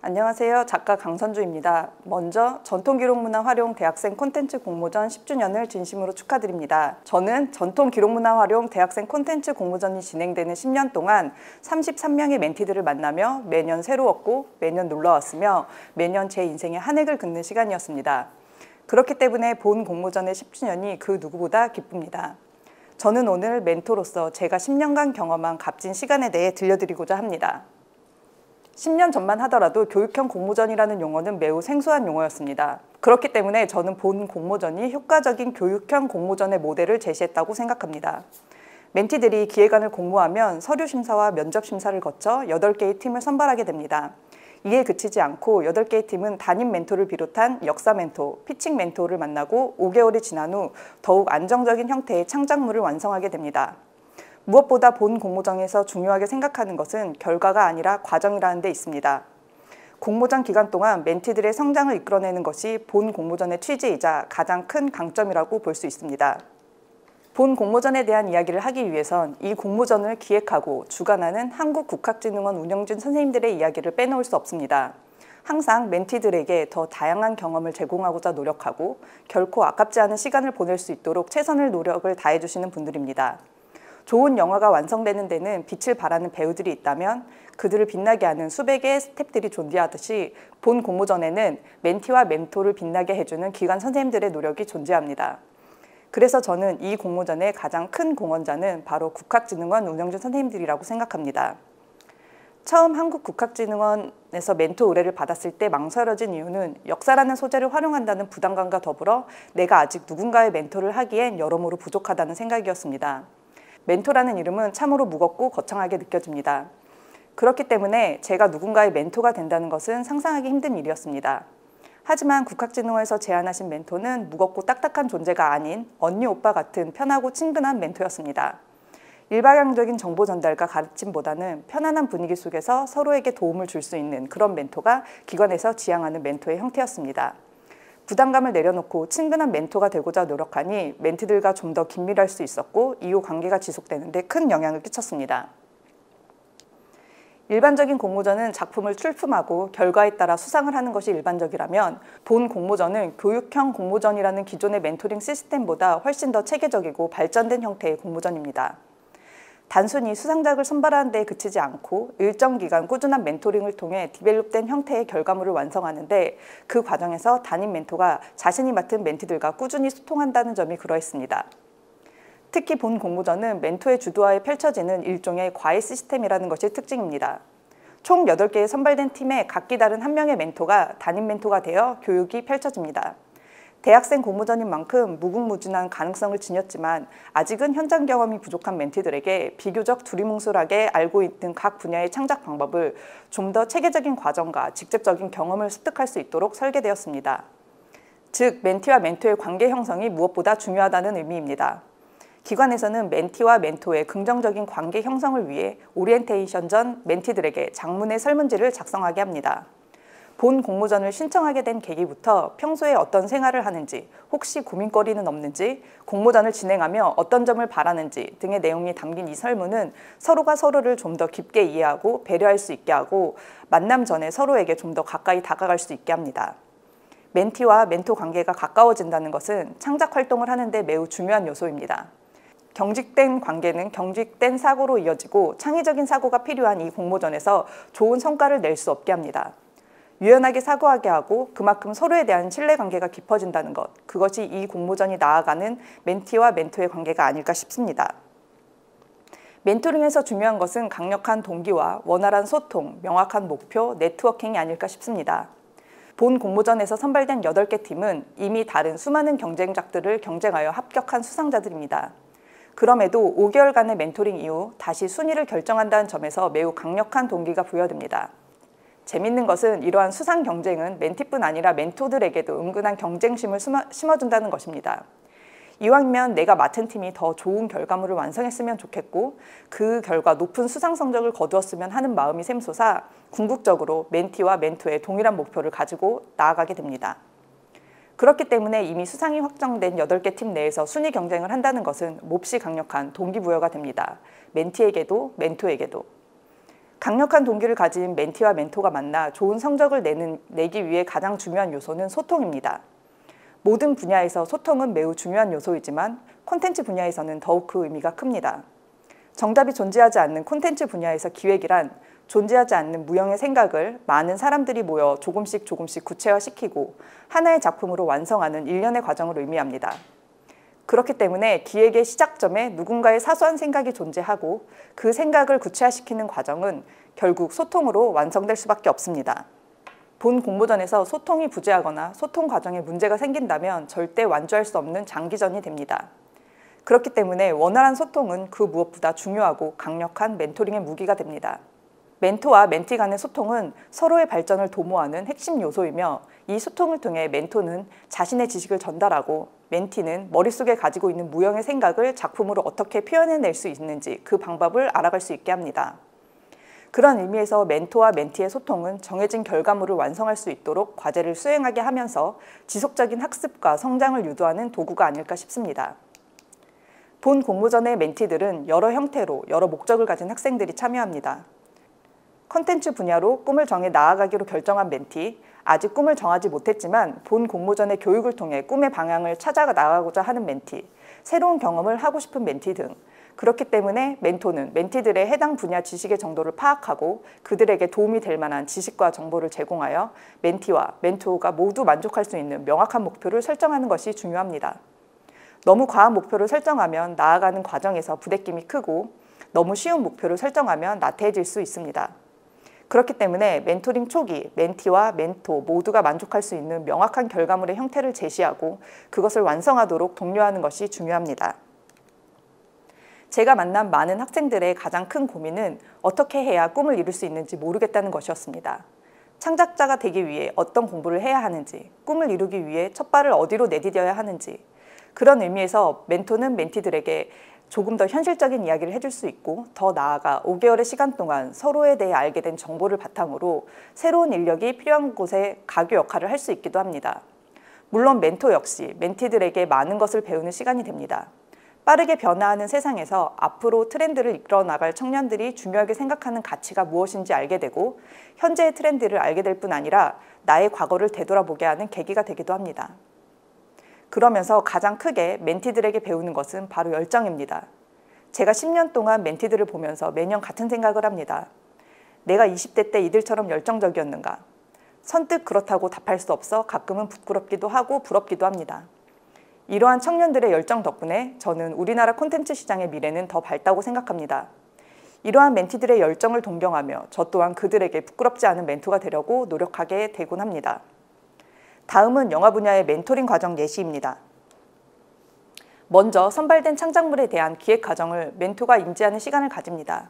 안녕하세요. 작가 강선주입니다. 먼저 전통기록문화 활용 대학생 콘텐츠 공모전 10주년을 진심으로 축하드립니다. 저는 전통기록문화 활용 대학생 콘텐츠 공모전이 진행되는 10년 동안 33명의 멘티들을 만나며 매년 새로웠고 매년 놀라웠으며 매년 제 인생의 한 획을 긋는 시간이었습니다. 그렇기 때문에 본 공모전의 10주년이 그 누구보다 기쁩니다. 저는 오늘 멘토로서 제가 10년간 경험한 값진 시간에 대해 들려드리고자 합니다. 10년 전만 하더라도 교육형 공모전이라는 용어는 매우 생소한 용어였습니다. 그렇기 때문에 저는 본 공모전이 효과적인 교육형 공모전의 모델을 제시했다고 생각합니다. 멘티들이 기획안을 공모하면 서류 심사와 면접 심사를 거쳐 8개의 팀을 선발하게 됩니다. 이에 그치지 않고 8개의 팀은 담임 멘토를 비롯한 역사 멘토, 피칭 멘토를 만나고 5개월이 지난 후 더욱 안정적인 형태의 창작물을 완성하게 됩니다. 무엇보다 본 공모전에서 중요하게 생각하는 것은 결과가 아니라 과정이라는 데 있습니다. 공모전 기간 동안 멘티들의 성장을 이끌어내는 것이 본 공모전의 취지이자 가장 큰 강점이라고 볼 수 있습니다. 본 공모전에 대한 이야기를 하기 위해선 이 공모전을 기획하고 주관하는 한국국학진흥원 운영진 선생님들의 이야기를 빼놓을 수 없습니다. 항상 멘티들에게 더 다양한 경험을 제공하고자 노력하고 결코 아깝지 않은 시간을 보낼 수 있도록 최선의 노력을 다해주시는 분들입니다. 좋은 영화가 완성되는 데는 빛을 발하는 배우들이 있다면 그들을 빛나게 하는 수백 개의 스태프들이 존재하듯이 본 공모전에는 멘티와 멘토를 빛나게 해주는 기관 선생님들의 노력이 존재합니다. 그래서 저는 이 공모전의 가장 큰 공헌자는 바로 국학진흥원 운영진 선생님들이라고 생각합니다. 처음 한국국학진흥원에서 멘토 의뢰를 받았을 때 망설여진 이유는 역사라는 소재를 활용한다는 부담감과 더불어 내가 아직 누군가의 멘토를 하기엔 여러모로 부족하다는 생각이었습니다. 멘토라는 이름은 참으로 무겁고 거창하게 느껴집니다. 그렇기 때문에 제가 누군가의 멘토가 된다는 것은 상상하기 힘든 일이었습니다. 하지만 국학진흥원에서 제안하신 멘토는 무겁고 딱딱한 존재가 아닌 언니 오빠 같은 편하고 친근한 멘토였습니다. 일방향적인 정보 전달과 가르침보다는 편안한 분위기 속에서 서로에게 도움을 줄 수 있는 그런 멘토가 기관에서 지향하는 멘토의 형태였습니다. 부담감을 내려놓고 친근한 멘토가 되고자 노력하니 멘티들과 좀 더 긴밀할 수 있었고 이후 관계가 지속되는 데 큰 영향을 끼쳤습니다. 일반적인 공모전은 작품을 출품하고 결과에 따라 수상을 하는 것이 일반적이라면 본 공모전은 교육형 공모전이라는 기존의 멘토링 시스템보다 훨씬 더 체계적이고 발전된 형태의 공모전입니다. 단순히 수상작을 선발하는 데 그치지 않고 일정 기간 꾸준한 멘토링을 통해 디벨롭된 형태의 결과물을 완성하는데 그 과정에서 담임 멘토가 자신이 맡은 멘티들과 꾸준히 소통한다는 점이 그러했습니다. 특히 본 공모전은 멘토의 주도하에 펼쳐지는 일종의 과외 시스템이라는 것이 특징입니다. 총 8개의 선발된 팀에 각기 다른 한 명의 멘토가 담임 멘토가 되어 교육이 펼쳐집니다. 대학생 공모전인 만큼 무궁무진한 가능성을 지녔지만 아직은 현장 경험이 부족한 멘티들에게 비교적 두리뭉술하게 알고 있는 각 분야의 창작 방법을 좀 더 체계적인 과정과 직접적인 경험을 습득할 수 있도록 설계되었습니다. 즉, 멘티와 멘토의 관계 형성이 무엇보다 중요하다는 의미입니다. 기관에서는 멘티와 멘토의 긍정적인 관계 형성을 위해 오리엔테이션 전 멘티들에게 장문의 설문지를 작성하게 합니다. 본 공모전을 신청하게 된 계기부터 평소에 어떤 생활을 하는지, 혹시 고민거리는 없는지, 공모전을 진행하며 어떤 점을 바라는지 등의 내용이 담긴 이 설문은 서로가 서로를 좀 더 깊게 이해하고 배려할 수 있게 하고 만남 전에 서로에게 좀 더 가까이 다가갈 수 있게 합니다. 멘티와 멘토 관계가 가까워진다는 것은 창작 활동을 하는데 매우 중요한 요소입니다. 경직된 관계는 경직된 사고로 이어지고 창의적인 사고가 필요한 이 공모전에서 좋은 성과를 낼 수 없게 합니다. 유연하게 사고하게 하고 그만큼 서로에 대한 신뢰관계가 깊어진다는 것, 그것이 이 공모전이 나아가는 멘티와 멘토의 관계가 아닐까 싶습니다. 멘토링에서 중요한 것은 강력한 동기와 원활한 소통, 명확한 목표, 네트워킹이 아닐까 싶습니다. 본 공모전에서 선발된 8개 팀은 이미 다른 수많은 경쟁작들을 경쟁하여 합격한 수상자들입니다. 그럼에도 5개월간의 멘토링 이후 다시 순위를 결정한다는 점에서 매우 강력한 동기가 부여됩니다. 재밌는 것은 이러한 수상 경쟁은 멘티뿐 아니라 멘토들에게도 은근한 경쟁심을 심어준다는 것입니다. 이왕이면 내가 맡은 팀이 더 좋은 결과물을 완성했으면 좋겠고 그 결과 높은 수상 성적을 거두었으면 하는 마음이 샘솟아 궁극적으로 멘티와 멘토의 동일한 목표를 가지고 나아가게 됩니다. 그렇기 때문에 이미 수상이 확정된 8개 팀 내에서 순위 경쟁을 한다는 것은 몹시 강력한 동기부여가 됩니다. 멘티에게도 멘토에게도. 강력한 동기를 가진 멘티와 멘토가 만나 좋은 성적을 내기 위해 가장 중요한 요소는 소통입니다. 모든 분야에서 소통은 매우 중요한 요소이지만 콘텐츠 분야에서는 더욱 그 의미가 큽니다. 정답이 존재하지 않는 콘텐츠 분야에서 기획이란 존재하지 않는 무형의 생각을 많은 사람들이 모여 조금씩 구체화시키고 하나의 작품으로 완성하는 일련의 과정을 의미합니다. 그렇기 때문에 기획의 시작점에 누군가의 사소한 생각이 존재하고 그 생각을 구체화시키는 과정은 결국 소통으로 완성될 수밖에 없습니다. 본 공모전에서 소통이 부재하거나 소통 과정에 문제가 생긴다면 절대 완주할 수 없는 장기전이 됩니다. 그렇기 때문에 원활한 소통은 그 무엇보다 중요하고 강력한 멘토링의 무기가 됩니다. 멘토와 멘티 간의 소통은 서로의 발전을 도모하는 핵심 요소이며 이 소통을 통해 멘토는 자신의 지식을 전달하고 멘티는 머릿속에 가지고 있는 무형의 생각을 작품으로 어떻게 표현해낼 수 있는지 그 방법을 알아갈 수 있게 합니다. 그런 의미에서 멘토와 멘티의 소통은 정해진 결과물을 완성할 수 있도록 과제를 수행하게 하면서 지속적인 학습과 성장을 유도하는 도구가 아닐까 싶습니다. 본 공모전의 멘티들은 여러 형태로 여러 목적을 가진 학생들이 참여합니다. 컨텐츠 분야로 꿈을 정해 나아가기로 결정한 멘티, 아직 꿈을 정하지 못했지만 본 공모전의 교육을 통해 꿈의 방향을 찾아 나가고자 하는 멘티, 새로운 경험을 하고 싶은 멘티 등. 그렇기 때문에 멘토는 멘티들의 해당 분야 지식의 정도를 파악하고 그들에게 도움이 될 만한 지식과 정보를 제공하여 멘티와 멘토가 모두 만족할 수 있는 명확한 목표를 설정하는 것이 중요합니다. 너무 과한 목표를 설정하면 나아가는 과정에서 부대낌이 크고 너무 쉬운 목표를 설정하면 나태해질 수 있습니다. 그렇기 때문에 멘토링 초기 멘티와 멘토 모두가 만족할 수 있는 명확한 결과물의 형태를 제시하고 그것을 완성하도록 독려하는 것이 중요합니다. 제가 만난 많은 학생들의 가장 큰 고민은 어떻게 해야 꿈을 이룰 수 있는지 모르겠다는 것이었습니다. 창작자가 되기 위해 어떤 공부를 해야 하는지, 꿈을 이루기 위해 첫 발을 어디로 내디뎌야 하는지, 그런 의미에서 멘토는 멘티들에게 조금 더 현실적인 이야기를 해줄 수 있고 더 나아가 5개월의 시간 동안 서로에 대해 알게 된 정보를 바탕으로 새로운 인력이 필요한 곳에 가교 역할을 할 수 있기도 합니다. 물론 멘토 역시 멘티들에게 많은 것을 배우는 시간이 됩니다. 빠르게 변화하는 세상에서 앞으로 트렌드를 이끌어 나갈 청년들이 중요하게 생각하는 가치가 무엇인지 알게 되고 현재의 트렌드를 알게 될 뿐 아니라 나의 과거를 되돌아보게 하는 계기가 되기도 합니다. 그러면서 가장 크게 멘티들에게 배우는 것은 바로 열정입니다. 제가 10년 동안 멘티들을 보면서 매년 같은 생각을 합니다. 내가 20대 때 이들처럼 열정적이었는가? 선뜻 그렇다고 답할 수 없어 가끔은 부끄럽기도 하고 부럽기도 합니다. 이러한 청년들의 열정 덕분에 저는 우리나라 콘텐츠 시장의 미래는 더 밝다고 생각합니다. 이러한 멘티들의 열정을 동경하며 저 또한 그들에게 부끄럽지 않은 멘토가 되려고 노력하게 되곤 합니다. 다음은 영화 분야의 멘토링 과정 예시입니다. 먼저 선발된 창작물에 대한 기획 과정을 멘토가 인지하는 시간을 가집니다.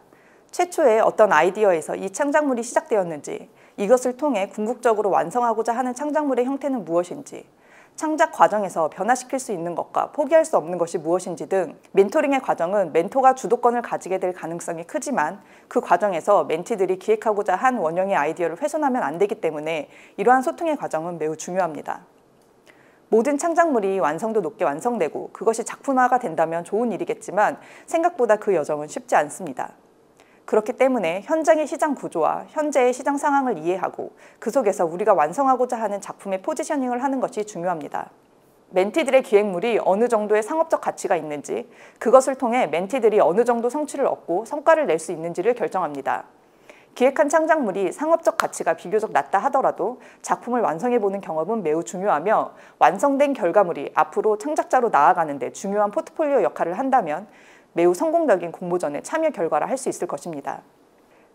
최초에 어떤 아이디어에서 이 창작물이 시작되었는지, 이것을 통해 궁극적으로 완성하고자 하는 창작물의 형태는 무엇인지, 창작 과정에서 변화시킬 수 있는 것과 포기할 수 없는 것이 무엇인지 등 멘토링의 과정은 멘토가 주도권을 가지게 될 가능성이 크지만 그 과정에서 멘티들이 기획하고자 한 원형의 아이디어를 훼손하면 안 되기 때문에 이러한 소통의 과정은 매우 중요합니다. 모든 창작물이 완성도 높게 완성되고 그것이 작품화가 된다면 좋은 일이겠지만 생각보다 그 여정은 쉽지 않습니다. 그렇기 때문에 현장의 시장 구조와 현재의 시장 상황을 이해하고 그 속에서 우리가 완성하고자 하는 작품의 포지셔닝을 하는 것이 중요합니다. 멘티들의 기획물이 어느 정도의 상업적 가치가 있는지, 그것을 통해 멘티들이 어느 정도 성취를 얻고 성과를 낼 수 있는지를 결정합니다. 기획한 창작물이 상업적 가치가 비교적 낮다 하더라도 작품을 완성해보는 경험은 매우 중요하며 완성된 결과물이 앞으로 창작자로 나아가는 데 중요한 포트폴리오 역할을 한다면 매우 성공적인 공모전의 참여 결과를 할 수 있을 것입니다.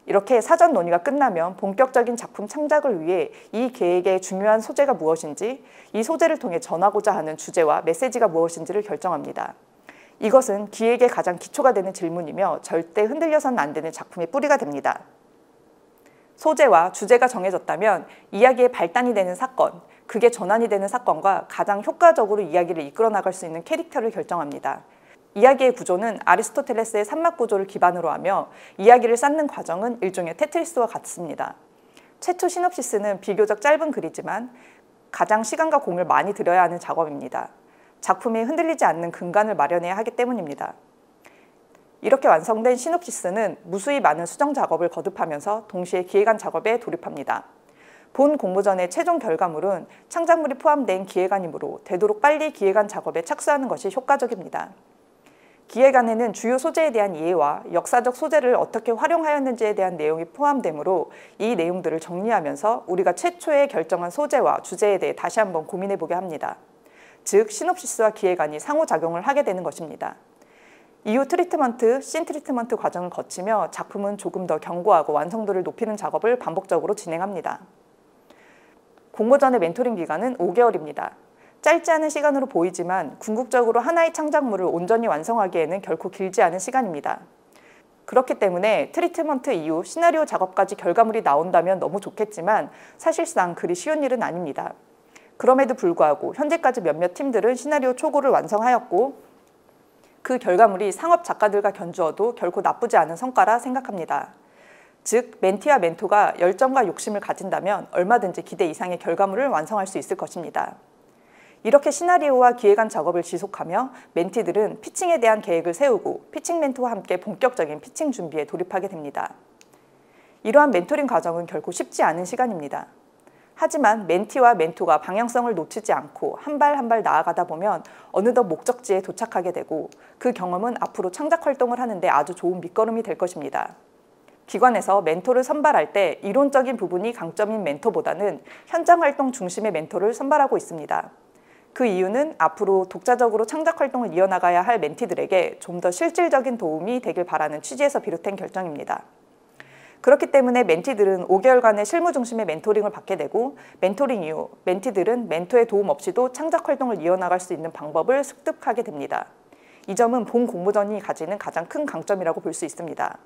이렇게 사전 논의가 끝나면 본격적인 작품 창작을 위해 이 계획의 중요한 소재가 무엇인지, 이 소재를 통해 전하고자 하는 주제와 메시지가 무엇인지를 결정합니다. 이것은 기획의 가장 기초가 되는 질문이며 절대 흔들려서는 안 되는 작품의 뿌리가 됩니다. 소재와 주제가 정해졌다면 이야기의 발단이 되는 사건, 그게 전환이 되는 사건과 가장 효과적으로 이야기를 이끌어 나갈 수 있는 캐릭터를 결정합니다. 이야기의 구조는 아리스토텔레스의 삼막 구조를 기반으로 하며 이야기를 쌓는 과정은 일종의 테트리스와 같습니다. 최초 시놉시스는 비교적 짧은 글이지만 가장 시간과 공을 많이 들여야 하는 작업입니다. 작품이 흔들리지 않는 근간을 마련해야 하기 때문입니다. 이렇게 완성된 시놉시스는 무수히 많은 수정 작업을 거듭하면서 동시에 기획안 작업에 돌입합니다. 본 공모전의 최종 결과물은 창작물이 포함된 기획안이므로 되도록 빨리 기획안 작업에 착수하는 것이 효과적입니다. 기획안에는 주요 소재에 대한 이해와 역사적 소재를 어떻게 활용하였는지에 대한 내용이 포함되므로 이 내용들을 정리하면서 우리가 최초에 결정한 소재와 주제에 대해 다시 한번 고민해보게 합니다. 즉, 시놉시스와 기획안이 상호작용을 하게 되는 것입니다. 이후 트리트먼트, 씬 트리트먼트 과정을 거치며 작품은 조금 더 견고하고 완성도를 높이는 작업을 반복적으로 진행합니다. 공모전의 멘토링 기간은 5개월입니다. 짧지 않은 시간으로 보이지만 궁극적으로 하나의 창작물을 온전히 완성하기에는 결코 길지 않은 시간입니다. 그렇기 때문에 트리트먼트 이후 시나리오 작업까지 결과물이 나온다면 너무 좋겠지만 사실상 그리 쉬운 일은 아닙니다. 그럼에도 불구하고 현재까지 몇몇 팀들은 시나리오 초고를 완성하였고 그 결과물이 상업 작가들과 견주어도 결코 나쁘지 않은 성과라 생각합니다. 즉, 멘티와 멘토가 열정과 욕심을 가진다면 얼마든지 기대 이상의 결과물을 완성할 수 있을 것입니다. 이렇게 시나리오와 기획안 작업을 지속하며 멘티들은 피칭에 대한 계획을 세우고 피칭 멘토와 함께 본격적인 피칭 준비에 돌입하게 됩니다. 이러한 멘토링 과정은 결코 쉽지 않은 시간입니다. 하지만 멘티와 멘토가 방향성을 놓치지 않고 한 발 한 발 나아가다 보면 어느덧 목적지에 도착하게 되고 그 경험은 앞으로 창작 활동을 하는데 아주 좋은 밑거름이 될 것입니다. 기관에서 멘토를 선발할 때 이론적인 부분이 강점인 멘토보다는 현장 활동 중심의 멘토를 선발하고 있습니다. 그 이유는 앞으로 독자적으로 창작 활동을 이어나가야 할 멘티들에게 좀 더 실질적인 도움이 되길 바라는 취지에서 비롯된 결정입니다. 그렇기 때문에 멘티들은 5개월간의 실무 중심의 멘토링을 받게 되고 멘토링 이후 멘티들은 멘토의 도움 없이도 창작 활동을 이어나갈 수 있는 방법을 습득하게 됩니다. 이 점은 본 공모전이 가지는 가장 큰 강점이라고 볼 수 있습니다.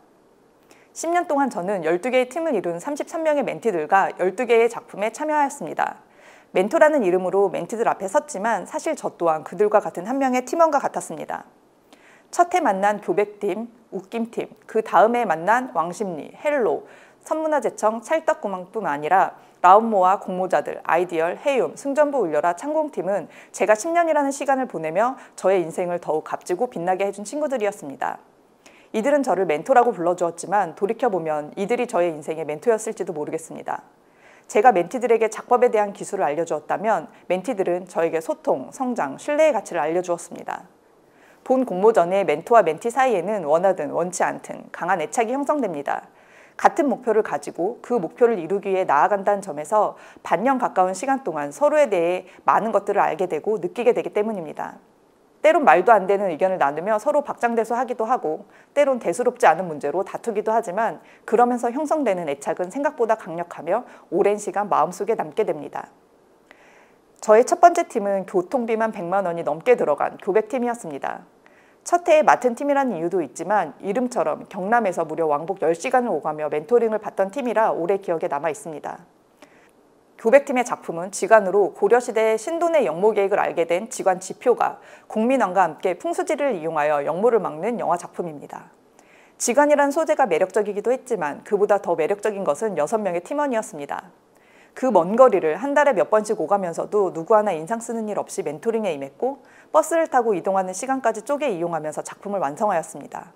10년 동안 저는 12개의 팀을 이룬 33명의 멘티들과 12개의 작품에 참여하였습니다. 멘토라는 이름으로 멘티들 앞에 섰지만 사실 저 또한 그들과 같은 한 명의 팀원과 같았습니다. 첫 해 만난 교백팀, 웃김팀, 그 다음에 만난 왕십리, 헬로, 선문화재청, 찰떡구멍뿐 아니라 라운모와 공모자들, 아이디얼, 해움, 승전부 울려라 창공팀은 제가 10년이라는 시간을 보내며 저의 인생을 더욱 값지고 빛나게 해준 친구들이었습니다. 이들은 저를 멘토라고 불러주었지만 돌이켜보면 이들이 저의 인생의 멘토였을지도 모르겠습니다. 제가 멘티들에게 작법에 대한 기술을 알려주었다면 멘티들은 저에게 소통, 성장, 신뢰의 가치를 알려주었습니다. 본 공모전의 멘토와 멘티 사이에는 원하든 원치 않든 강한 애착이 형성됩니다. 같은 목표를 가지고 그 목표를 이루기 위해 나아간다는 점에서 반년 가까운 시간 동안 서로에 대해 많은 것들을 알게 되고 느끼게 되기 때문입니다. 때론 말도 안 되는 의견을 나누며 서로 박장대소하기도 하고 때론 대수롭지 않은 문제로 다투기도 하지만 그러면서 형성되는 애착은 생각보다 강력하며 오랜 시간 마음속에 남게 됩니다. 저의 첫 번째 팀은 교통비만 100만 원이 넘게 들어간 교백팀이었습니다. 첫 해에 맡은 팀이라는 이유도 있지만 이름처럼 경남에서 무려 왕복 10시간을 오가며 멘토링을 받던 팀이라 오래 기억에 남아 있습니다. 교백팀의 작품은 지관으로 고려시대의 신돈의 영모 계획을 알게 된 지관 지표가 국민왕과 함께 풍수지를 이용하여 영모를 막는 영화 작품입니다. 지관이란 소재가 매력적이기도 했지만 그보다 더 매력적인 것은 6명의 팀원이었습니다. 그 먼 거리를 한 달에 몇 번씩 오가면서도 누구 하나 인상 쓰는 일 없이 멘토링에 임했고 버스를 타고 이동하는 시간까지 쪼개 이용하면서 작품을 완성하였습니다.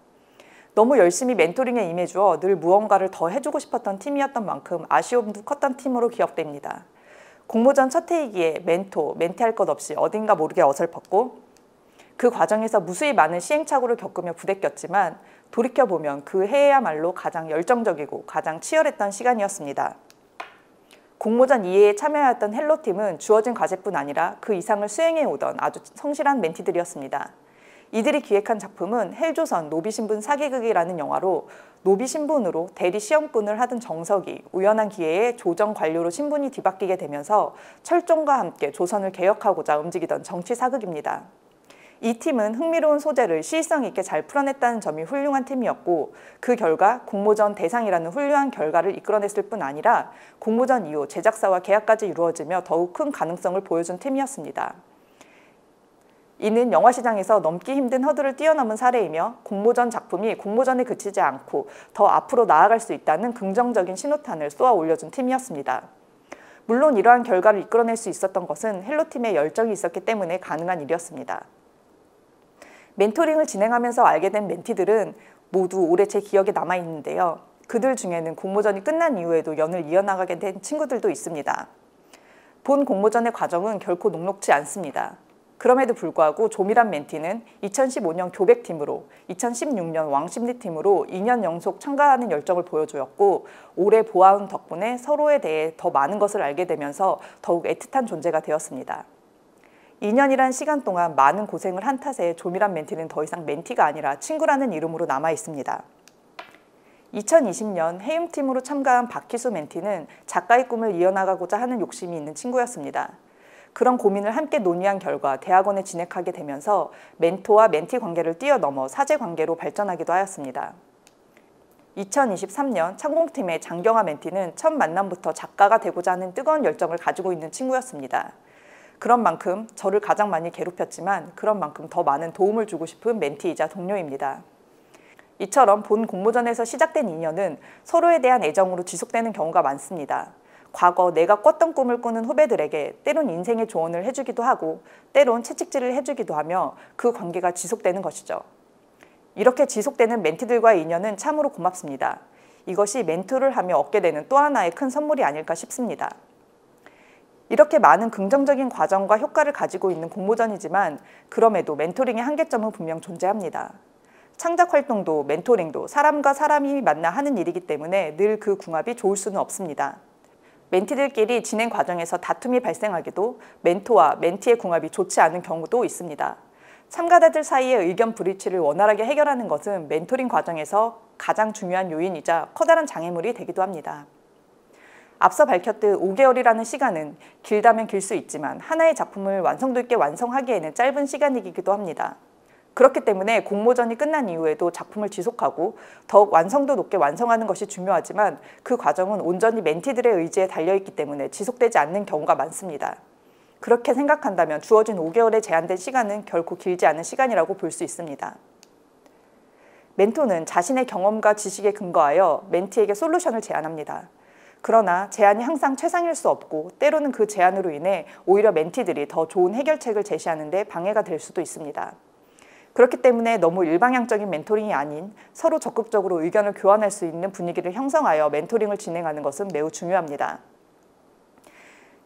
너무 열심히 멘토링에 임해주어 늘 무언가를 더 해주고 싶었던 팀이었던 만큼 아쉬움도 컸던 팀으로 기억됩니다. 공모전 첫 해이기에 멘토, 멘티할 것 없이 어딘가 모르게 어설펐고 그 과정에서 무수히 많은 시행착오를 겪으며 부대꼈지만 돌이켜보면 그 해야말로 가장 열정적이고 가장 치열했던 시간이었습니다. 공모전 2회에 참여하였던 헬로팀은 주어진 과제뿐 아니라 그 이상을 수행해오던 아주 성실한 멘티들이었습니다. 이들이 기획한 작품은 헬조선 노비신분 사기극이라는 영화로 노비신분으로 대리 시험꾼을 하던 정석이 우연한 기회에 조정 관료로 신분이 뒤바뀌게 되면서 철종과 함께 조선을 개혁하고자 움직이던 정치 사극입니다. 이 팀은 흥미로운 소재를 시의성 있게 잘 풀어냈다는 점이 훌륭한 팀이었고 그 결과 공모전 대상이라는 훌륭한 결과를 이끌어냈을 뿐 아니라 공모전 이후 제작사와 계약까지 이루어지며 더욱 큰 가능성을 보여준 팀이었습니다. 이는 영화 시장에서 넘기 힘든 허들을 뛰어넘은 사례이며 공모전 작품이 공모전에 그치지 않고 더 앞으로 나아갈 수 있다는 긍정적인 신호탄을 쏘아 올려준 팀이었습니다. 물론 이러한 결과를 이끌어낼 수 있었던 것은 헬로팀의 열정이 있었기 때문에 가능한 일이었습니다. 멘토링을 진행하면서 알게 된 멘티들은 모두 오래 제 기억에 남아있는데요. 그들 중에는 공모전이 끝난 이후에도 연을 이어나가게 된 친구들도 있습니다. 본 공모전의 과정은 결코 녹록지 않습니다. 그럼에도 불구하고 조미란 멘티는 2015년 교백팀으로 2016년 왕심리팀으로 2년 연속 참가하는 열정을 보여주었고 오래 보아온 덕분에 서로에 대해 더 많은 것을 알게 되면서 더욱 애틋한 존재가 되었습니다. 2년이란 시간 동안 많은 고생을 한 탓에 조미란 멘티는 더 이상 멘티가 아니라 친구라는 이름으로 남아 있습니다. 2020년 해움팀으로 참가한 박희수 멘티는 작가의 꿈을 이어나가고자 하는 욕심이 있는 친구였습니다. 그런 고민을 함께 논의한 결과 대학원에 진학하게 되면서 멘토와 멘티 관계를 뛰어넘어 사제 관계로 발전하기도 하였습니다. 2023년 창공팀의 장경화 멘티는 첫 만남부터 작가가 되고자 하는 뜨거운 열정을 가지고 있는 친구였습니다. 그런 만큼 저를 가장 많이 괴롭혔지만 그런 만큼 더 많은 도움을 주고 싶은 멘티이자 동료입니다. 이처럼 본 공모전에서 시작된 인연은 서로에 대한 애정으로 지속되는 경우가 많습니다. 과거 내가 꿨던 꿈을 꾸는 후배들에게 때론 인생의 조언을 해주기도 하고 때론 채찍질을 해주기도 하며 그 관계가 지속되는 것이죠. 이렇게 지속되는 멘티들과의 인연은 참으로 고맙습니다. 이것이 멘토를 하며 얻게 되는 또 하나의 큰 선물이 아닐까 싶습니다. 이렇게 많은 긍정적인 과정과 효과를 가지고 있는 공모전이지만 그럼에도 멘토링의 한계점은 분명 존재합니다. 창작 활동도 멘토링도 사람과 사람이 만나 하는 일이기 때문에 늘 그 궁합이 좋을 수는 없습니다. 멘티들끼리 진행 과정에서 다툼이 발생하기도 멘토와 멘티의 궁합이 좋지 않은 경우도 있습니다. 참가자들 사이의 의견 불일치를 원활하게 해결하는 것은 멘토링 과정에서 가장 중요한 요인이자 커다란 장애물이 되기도 합니다. 앞서 밝혔듯 5개월이라는 시간은 길다면 길 수 있지만 하나의 작품을 완성도 있게 완성하기에는 짧은 시간이기도 합니다. 그렇기 때문에 공모전이 끝난 이후에도 작품을 지속하고 더욱 완성도 높게 완성하는 것이 중요하지만 그 과정은 온전히 멘티들의 의지에 달려있기 때문에 지속되지 않는 경우가 많습니다. 그렇게 생각한다면 주어진 5개월의 제한된 시간은 결코 길지 않은 시간이라고 볼 수 있습니다. 멘토는 자신의 경험과 지식에 근거하여 멘티에게 솔루션을 제안합니다. 그러나 제안이 항상 최상일 수 없고 때로는 그 제안으로 인해 오히려 멘티들이 더 좋은 해결책을 제시하는 데 방해가 될 수도 있습니다. 그렇기 때문에 너무 일방향적인 멘토링이 아닌 서로 적극적으로 의견을 교환할 수 있는 분위기를 형성하여 멘토링을 진행하는 것은 매우 중요합니다.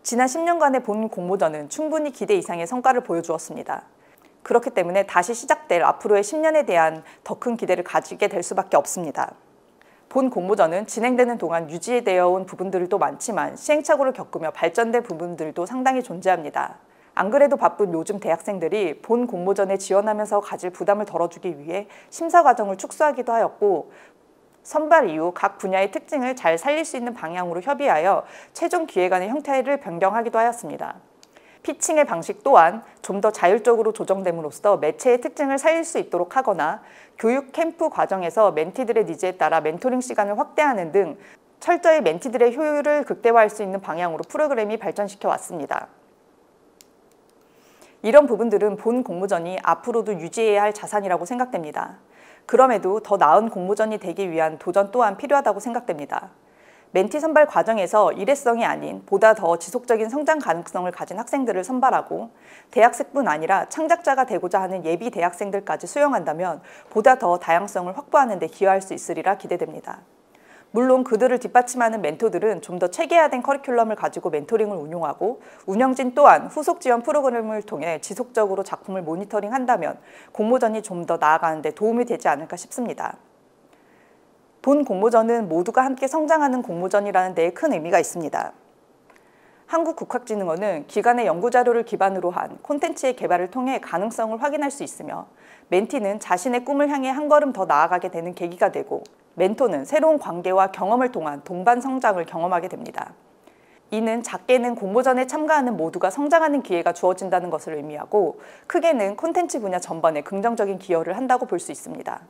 지난 10년간의 본 공모전은 충분히 기대 이상의 성과를 보여주었습니다. 그렇기 때문에 다시 시작될 앞으로의 10년에 대한 더 큰 기대를 가지게 될 수밖에 없습니다. 본 공모전은 진행되는 동안 유지되어 온 부분들도 많지만 시행착오를 겪으며 발전된 부분들도 상당히 존재합니다. 안 그래도 바쁜 요즘 대학생들이 본 공모전에 지원하면서 가질 부담을 덜어주기 위해 심사 과정을 축소하기도 하였고 선발 이후 각 분야의 특징을 잘 살릴 수 있는 방향으로 협의하여 최종 기획안의 형태를 변경하기도 하였습니다. 피칭의 방식 또한 좀 더 자율적으로 조정됨으로써 매체의 특징을 살릴 수 있도록 하거나 교육 캠프 과정에서 멘티들의 니즈에 따라 멘토링 시간을 확대하는 등 철저히 멘티들의 효율을 극대화할 수 있는 방향으로 프로그램이 발전시켜 왔습니다. 이런 부분들은 본 공모전이 앞으로도 유지해야 할 자산이라고 생각됩니다. 그럼에도 더 나은 공모전이 되기 위한 도전 또한 필요하다고 생각됩니다. 멘티 선발 과정에서 일회성이 아닌 보다 더 지속적인 성장 가능성을 가진 학생들을 선발하고 대학생뿐 아니라 창작자가 되고자 하는 예비 대학생들까지 수용한다면 보다 더 다양성을 확보하는 데 기여할 수 있으리라 기대됩니다. 물론 그들을 뒷받침하는 멘토들은 좀 더 체계화된 커리큘럼을 가지고 멘토링을 운용하고 운영진 또한 후속 지원 프로그램을 통해 지속적으로 작품을 모니터링한다면 공모전이 좀 더 나아가는 데 도움이 되지 않을까 싶습니다. 본 공모전은 모두가 함께 성장하는 공모전이라는 데에 큰 의미가 있습니다. 한국국학진흥원은 기관의 연구자료를 기반으로 한 콘텐츠의 개발을 통해 가능성을 확인할 수 있으며 멘티는 자신의 꿈을 향해 한 걸음 더 나아가게 되는 계기가 되고 멘토는 새로운 관계와 경험을 통한 동반 성장을 경험하게 됩니다. 이는 작게는 공모전에 참가하는 모두가 성장하는 기회가 주어진다는 것을 의미하고 크게는 콘텐츠 분야 전반에 긍정적인 기여를 한다고 볼 수 있습니다.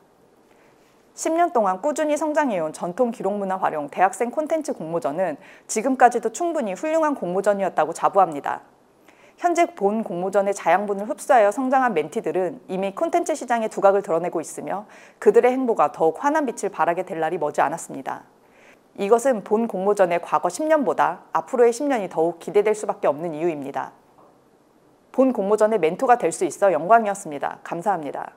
10년 동안 꾸준히 성장해온 전통 기록문화 활용 대학생 콘텐츠 공모전은 지금까지도 충분히 훌륭한 공모전이었다고 자부합니다. 현재 본 공모전의 자양분을 흡수하여 성장한 멘티들은 이미 콘텐츠 시장의 두각을 드러내고 있으며 그들의 행보가 더욱 환한 빛을 발하게 될 날이 머지 않았습니다. 이것은 본 공모전의 과거 10년보다 앞으로의 10년이 더욱 기대될 수밖에 없는 이유입니다. 본 공모전의 멘토가 될 수 있어 영광이었습니다. 감사합니다.